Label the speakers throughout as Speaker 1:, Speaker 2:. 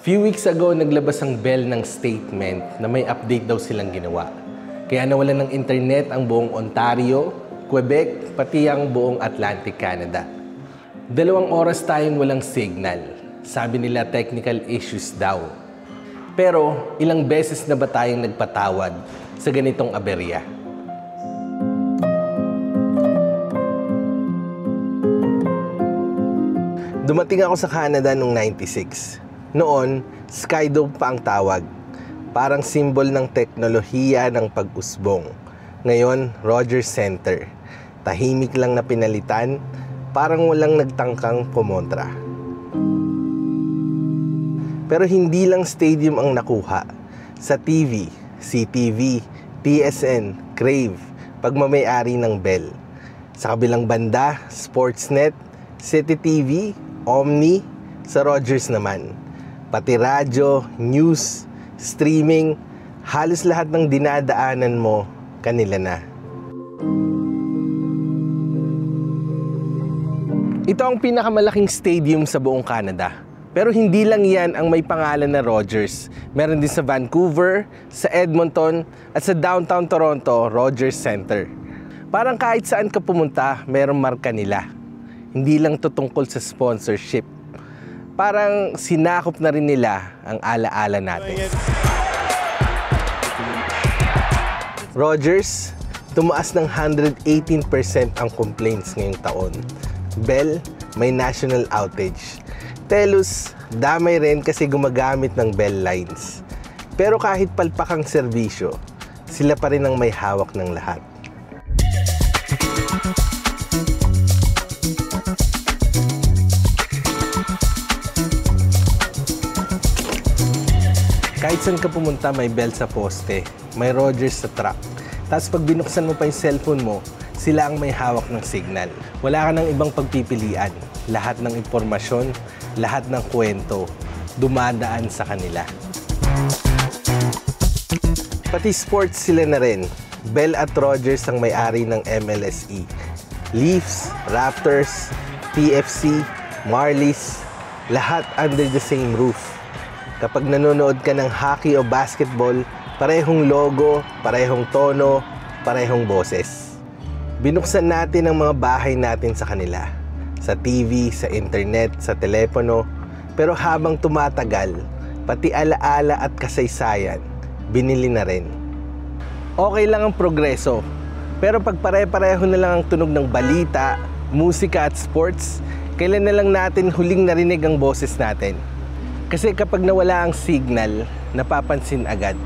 Speaker 1: Few weeks ago, naglabas ang Bell ng statement na may update daw silang ginawa. Kaya nawalan ng internet ang buong Ontario, Quebec, pati ang buong Atlantic Canada. 2 oras tayong walang signal. Sabi nila technical issues daw. Pero ilang beses na ba tayong nagpatawad sa ganitong aberya? Dumating ako sa Canada noong 96. Noon, Skydome pa ang tawag. Parang simbol ng teknolohiya ng pag-usbong. Ngayon, Rogers Center. Tahimik lang na pinalitan, parang walang nagtangkang kumontra. Pero hindi lang stadium ang nakuha. Sa TV, CTV, TSN, Crave, pagmamayari ng Bell. Sa kabilang banda, Sportsnet, City TV, Omni, sa Rogers naman. Pati radyo, news, streaming, halos lahat ng dinadaanan mo, kanila na. Ito ang pinakamalaking stadium sa buong Canada. Pero hindi lang yan ang may pangalan na Rogers. Meron din sa Vancouver, sa Edmonton, at sa downtown Toronto, Rogers Center. Parang kahit saan ka pumunta, merong marka nila. Hindi lang to tungkol sa sponsorship. Parang sinakop na rin nila ang alaala natin. Rogers, tumaas ng 118% ang complaints ngayong taon. Bell, may national outage. Telus, damay rin kasi gumagamit ng Bell lines. Pero kahit palpak ang serbisyo, sila pa rin ang may hawak ng lahat. Kahit saan ka pumunta, may Bell sa poste, may Rogers sa truck. Tapos pag binuksan mo pa yung cellphone mo, sila ang may hawak ng signal. Wala ka ng ibang pagpipilian. Lahat ng impormasyon, lahat ng kwento, dumadaan sa kanila. Pati sports sila na rin. Bell at Rogers ang may-ari ng MLSE. Leafs, Raptors, TFC, Marlies, lahat under the same roof. Kapag nanonood ka ng hockey o basketball, parehong logo, parehong tono, parehong boses. Binuksan natin ang mga bahay natin sa kanila. Sa TV, sa internet, sa telepono. Pero habang tumatagal, pati alaala at kasaysayan, binili na rin. Okay lang ang progreso. Pero pag pare-pareho na lang ang tunog ng balita, musika at sports, kailan na lang natin huling narinig ang boses natin? Kasi kapag nawala ang signal, napapansin agad.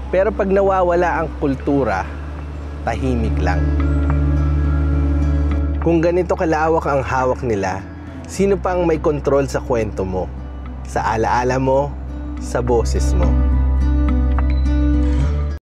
Speaker 1: Pero pag nawawala ang kultura, tahimik lang. Kung ganito kalawak ang hawak nila, sino pang may kontrol sa kwento mo, sa alaala mo, sa boses mo?